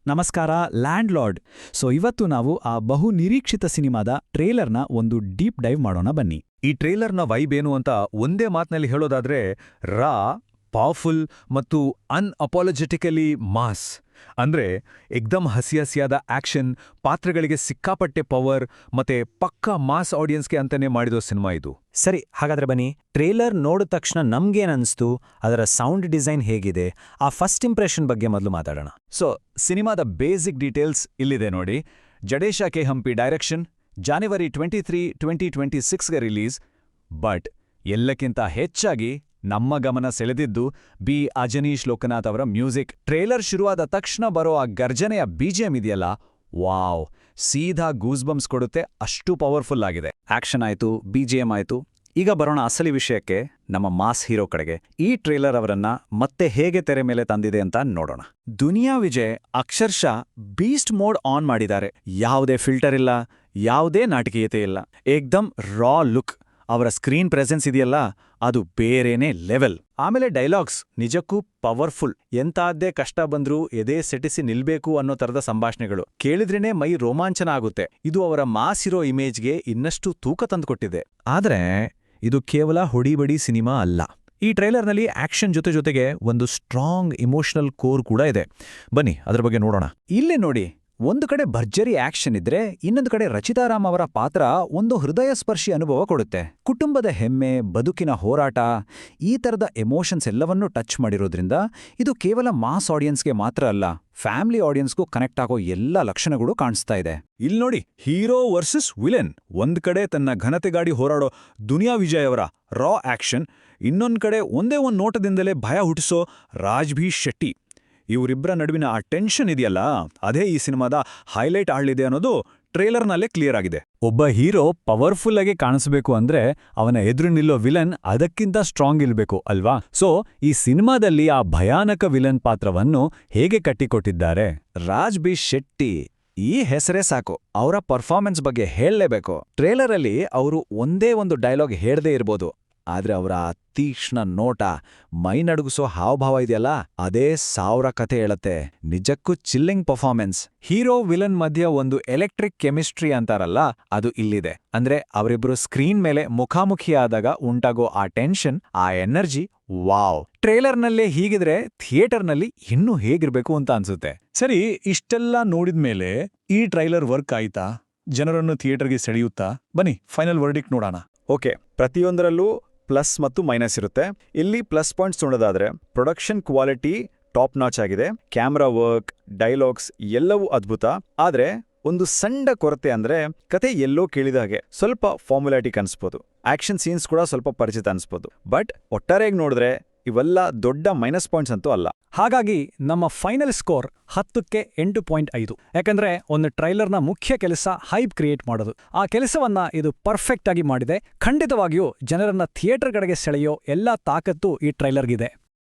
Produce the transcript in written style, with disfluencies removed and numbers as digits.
ನಮಸ್ಕಾರ land lord. ಇವತ್ತು ನಾವು ಆ ಬಹು ನಿರೀಕ್ಷಿತ ಸಿನಿಮಾದ ಟ್ರೇಲರ್ನ ಒಂದು ಡೀಪ್ ಡೈವ್ ಮಾಡೋಣ ಬನ್ನಿ. ಈ ಟ್ರೇಲರ್ನ ವೈಬ್ ಏನು ಅಂತ ಒಂದೇ ಮಾತಿನಲ್ಲಿ ಹೇಳೋದಾದ್ರೆ ರಾ, ಪವರ್ಫುಲ್ ಮತ್ತು ಅನ್ಅಪಾಲಜೆಟಿಕಲಿ ಮಾಸ್. ಅಂದ್ರೆ ಎಕ್ದಮ್ ಹಸಿಯಾದ ಆಕ್ಷನ್, ಪಾತ್ರಗಳಿಗೆ ಸಿಕ್ಕಾಪಟ್ಟೆ ಪವರ್ ಮತ್ತೆ ಪಕ್ಕಾ ಮಾಸ್ ಆಡಿಯನ್ಸ್ಗೆ ಅಂತಾನೆ ಮಾಡಿದೋ ಸಿನಿಮಾ ಇದು. ಸರಿ, ಹಾಗಾದ್ರೆ ಬನ್ನಿ, ಟ್ರೇಲರ್ ನೋಡಿದ ತಕ್ಷಣ ನಮ್ಗೇನನ್ಸ್ತು, ಅದರ ಸೌಂಡ್ ಡಿಸೈನ್ ಹೇಗಿದೆ, ಆ ಫಸ್ಟ್ ಇಂಪ್ರೆಷನ್ ಬಗ್ಗೆ ಮೊದಲು ಮಾತಾಡೋಣ. ಸಿನಿಮಾದ ಬೇಸಿಕ್ ಡೀಟೇಲ್ಸ್ ಇಲ್ಲಿದೆ ನೋಡಿ. ಜಡೇಶ ಕೆ ಹಂಪಿ ಡೈರೆಕ್ಷನ್, ಜಾನ್ವರಿ 23, 2026ಗೆ ರಿಲೀಸ್. ಬಟ್ ಎಲ್ಲಕ್ಕಿಂತ ಹೆಚ್ಚಾಗಿ ನಮ್ಮ ಗಮನ ಸೆಳೆದಿದ್ದು ಬಿ ಅಜನೀಶ್ ಲೋಕನಾಥ್ ಅವರ ಮ್ಯೂಸಿಕ್. ಟ್ರೇಲರ್ ಶುರುವಾದ ತಕ್ಷಣ ಬರೋ ಆ ಗರ್ಜನೆಯ ಬಿಜಿಎಂ ಇದೆಯಲ್ಲ, ವಾವ್, ಸೀದಾ ಗೂಸ್ಬಂಪ್ಸ್ ಕೊಡುತ್ತೆ, ಅಷ್ಟು ಪವರ್ಫುಲ್ ಆಗಿದೆ. ಆಕ್ಷನ್ ಆಯ್ತು, ಬಿಜಿಎಂ ಆಯ್ತು. ಈಗ ಬರೋಣ ಅಸಲಿ ವಿಷಯಕ್ಕೆ, ನಮ್ಮ ಮಾಸ್ ಹೀರೋ ಕಡೆಗೆ. ಈ ಟ್ರೇಲರ್ ಅವರನ್ನ ಮತ್ತೆ ಹೇಗೆ ತೆರೆ ಮೇಲೆ ತಂದಿದೆ ಅಂತ ನೋಡೋಣ. ದುನಿಯಾ ವಿಜಯ್ ಅಕ್ಷರಶಃ ಬೀಸ್ಟ್ ಮೋಡ್ ಆನ್ ಮಾಡಿದ್ದಾರೆ. ಯಾವುದೇ ಫಿಲ್ಟರ್ ಇಲ್ಲ, ಯಾವುದೇ ನಾಟಕೀಯತೆ ಇಲ್ಲ, ಏಕ್ದಮ್ ರಾ ಲುಕ್. ಅವರ ಸ್ಕ್ರೀನ್ ಪ್ರೆಸೆನ್ಸ್ ಇದೆಯಲ್ಲ, ಅದು ಬೇರೆನೇ ಲೆವೆಲ್. ಆಮೇಲೆ ಡೈಲಾಗ್ಸ್ ನಿಜಕ್ಕೂ ಪವರ್ಫುಲ್. ಎಂತಾದ್ದೇ ಕಷ್ಟ ಬಂದ್ರೂ ಎದೆ ಸೆಟಿಸಿ ನಿಲ್ಬೇಕು ಅನ್ನೋ ತರದ ಸಂಭಾಷಣೆಗಳು ಕೇಳಿದ್ರೇನೆ ಮೈ ರೋಮಾಂಚನ ಆಗುತ್ತೆ. ಇದು ಅವರ ಮಾಸ್ ಇರೋ ಇಮೇಜ್ಗೆ ಇನ್ನಷ್ಟು ತೂಕ ತಂದುಕೊಟ್ಟಿದೆ. ಆದ್ರೆ ಇದು ಕೇವಲ ಹೊಡಿಬಡಿ ಸಿನಿಮಾ ಅಲ್ಲ. ಈ ಟ್ರೈಲರ್ನಲ್ಲಿ ಆಕ್ಷನ್ ಜೊತೆಗೆ ಒಂದು ಸ್ಟ್ರಾಂಗ್ ಇಮೋಷನಲ್ ಕೋರ್ ಕೂಡ ಇದೆ. ಬನ್ನಿ ಅದ್ರ ಬಗ್ಗೆ ನೋಡೋಣ. ಇಲ್ಲೇ ನೋಡಿ, ಒಂದು ಕಡೆ ಭರ್ಜರಿ ಆಕ್ಷನ್ ಇದ್ರೆ, ಇನ್ನೊಂದು ಕಡೆ ರಚಿತಾರಾಮ್ ಅವರ ಪಾತ್ರ ಒಂದು ಹೃದಯಸ್ಪರ್ಶಿ ಅನುಭವ ಕೊಡುತ್ತೆ. ಕುಟುಂಬದ ಹೆಮ್ಮೆ, ಬದುಕಿನ ಹೋರಾಟ, ಈ ತರದ ಎಮೋಷನ್ಸ್ ಎಲ್ಲವನ್ನೂ ಟಚ್ ಮಾಡಿರೋದ್ರಿಂದ ಇದು ಕೇವಲ ಮಾಸ್ ಆಡಿಯನ್ಸ್ಗೆ ಮಾತ್ರ ಅಲ್ಲ, ಫ್ಯಾಮಿಲಿ ಆಡಿಯನ್ಸ್ಗೂ ಕನೆಕ್ಟ್ ಆಗೋ ಎಲ್ಲ ಲಕ್ಷಣಗಳು ಕಾಣಿಸ್ತಾ ಇದೆ. ಇಲ್ಲಿ ನೋಡಿ, ಹೀರೋ ವರ್ಸಸ್ ವಿಲೆನ್. ಒಂದ್ ಕಡೆ ತನ್ನ ಘನತೆಗಾಡಿ ಹೋರಾಡೋ ದುನಿಯಾ ವಿಜಯ್ ಅವರ ರಾ ಆಕ್ಷನ್, ಇನ್ನೊಂದ್ ಕಡೆ ಒಂದೇ ಒಂದ್ ನೋಟದಿಂದಲೇ ಭಯ ಹುಟ್ಟಿಸೋ ರಾಜ್ಭೀ ಶೆಟ್ಟಿ. ಇವರಿಬ್ಬರ ನಡುವಿನ ಆ ಟೆನ್ಷನ್ ಇದೆಯಲ್ಲ, ಅದೇ ಈ ಸಿನಿಮಾದ ಹೈಲೈಟ್ ಆಳ್ಳಿದೆ ಅನ್ನೋದು ಟ್ರೇಲರ್ನಲ್ಲೇ ಕ್ಲಿಯರ್ ಆಗಿದೆ. ಒಬ್ಬ ಹೀರೋ ಪವರ್ಫುಲ್ ಆಗಿ ಕಾಣಿಸಬೇಕು ಅಂದ್ರೆ ಅವನ ಎದುರು ನಿಲ್ಲೋ ವಿಲನ್ ಅದಕ್ಕಿಂತ ಸ್ಟ್ರಾಂಗ್ ಇಲ್ಬೇಕು ಅಲ್ವಾ? ಈ ಸಿನಿಮಾದಲ್ಲಿ ಆ ಭಯಾನಕ ವಿಲನ್ ಪಾತ್ರವನ್ನು ಹೇಗೆ ಕಟ್ಟಿಕೊಟ್ಟಿದ್ದಾರೆ. ರಾಜ್ಭೀ ಶೆಟ್ಟಿ ಈ ಹೆಸರೇ ಸಾಕು, ಅವರ ಪರ್ಫಾರ್ಮೆನ್ಸ್ ಬಗ್ಗೆ ಹೇಳಲೇಬೇಕು. ಟ್ರೇಲರಲ್ಲಿ ಅವರು ಒಂದೇ ಒಂದು ಡೈಲಾಗ್ ಹೇಳದೇ ಇರ್ಬೋದು, ಆದ್ರೆ ಅವರ ತೀಕ್ಷ್ಣ ನೋಟ, ಮೈ ನಡುಗಿಸೋ ಹಾವಭಾವ ಇದೆಯಲ್ಲ, ಅದೇ 1000 ಕಥೆ ಹೇಳತ್ತೆ. ನಿಜಕ್ಕೂ ಚಿಲ್ಲಿಂಗ್ ಪರ್ಫಾರ್ಮೆನ್ಸ್. ಹೀರೋ ವಿಲನ್ ಮಧ್ಯ ಒಂದು ಎಲೆಕ್ಟ್ರಿಕ್ ಕೆಮಿಸ್ಟ್ರಿ ಅಂತಾರಲ್ಲ, ಅದು ಇಲ್ಲಿದೆ. ಅಂದ್ರೆ ಅವರಿಬ್ರು ಸ್ಕ್ರೀನ್ ಮೇಲೆ ಮುಖಾಮುಖಿಯಾದಾಗ ಉಂಟಾಗೋ ಆ ಟೆನ್ಷನ್, ಆ ಎನರ್ಜಿ, ವಾವ್. ಟ್ರೇಲರ್ನಲ್ಲೇ ಹೀಗಿದ್ರೆ ಥಿಯೇಟರ್ನಲ್ಲಿ ಇನ್ನೂ ಹೇಗಿರ್ಬೇಕು ಅಂತ ಅನ್ಸುತ್ತೆ. ಸರಿ, ಇಷ್ಟೆಲ್ಲ ನೋಡಿದ್ಮೇಲೆ ಈ ಟ್ರೈಲರ್ ವರ್ಕ್ ಆಯ್ತಾ? ಜನರನ್ನು ಥಿಯೇಟರ್ಗೆ ಸೆಳೆಯುತ್ತಾ? ಬನ್ನಿ ಫೈನಲ್ ವರ್ಡಿಕ್ಟ್ ನೋಡೋಣ. ಓಕೆ, ಪ್ರತಿಯೊಂದರಲ್ಲೂ ಪ್ಲಸ್ ಮತ್ತು ಮೈನಸ್ ಇರುತ್ತೆ. ಇಲ್ಲಿ ಪ್ಲಸ್ ಪಾಯಿಂಟ್ಸ್ ನೋಡೋದಾದ್ರೆ, ಪ್ರೊಡಕ್ಷನ್ ಕ್ವಾಲಿಟಿ ಟಾಪ್ ನಾಚ್ ಆಗಿದೆ, ಕ್ಯಾಮ್ರಾ ವರ್ಕ್, ಡೈಲಾಗ್ಸ್ ಎಲ್ಲವೂ ಅದ್ಭುತ. ಆದ್ರೆ ಒಂದು ಸಣ್ಣ ಕೊರತೆ ಅಂದ್ರೆ, ಕತೆ ಎಲ್ಲೋ ಕೇಳಿದ ಹಾಗೆ ಸ್ವಲ್ಪ ಫಾರ್ಮುಲಾಟಿಕ್ ಅನ್ಸ್ಬೋದು. ಆಕ್ಷನ್ ಸೀನ್ಸ್ ಕೂಡ ಸ್ವಲ್ಪ ಪರಿಚಿತ ಅನ್ಸ್ಬೋದು. ಬಟ್ ಒಟ್ಟಾರೆಯಾಗಿ ನೋಡಿದ್ರೆ ಇವೆಲ್ಲ ದೊಡ್ಡ ಮೈನಸ್ ಪಾಯಿಂಟ್ಸ್ ಅಂತೂ ಅಲ್ಲ. ಹಾಗಾಗಿ ನಮ್ಮ ಫೈನಲ್ ಸ್ಕೋರ್ 10ಕ್ಕೆ 8.5. ಯಾಕಂದ್ರೆ ಒಂದು ಟ್ರೈಲರ್ನ ಮುಖ್ಯ ಕೆಲಸ ಹೈಪ್ ಕ್ರಿಯೇಟ್ ಮಾಡೋದು. ಆ ಕೆಲಸವನ್ನ ಇದು ಪರ್ಫೆಕ್ಟ್ ಆಗಿ ಮಾಡಿದೆ. ಖಂಡಿತವಾಗಿಯೂ ಜನರನ್ನ ಥಿಯೇಟರ್ ಕಡೆಗೆ ಸೆಳೆಯೋ ಎಲ್ಲಾ ತಾಕತ್ತು ಈ ಟ್ರೈಲರ್ಗಿದೆ.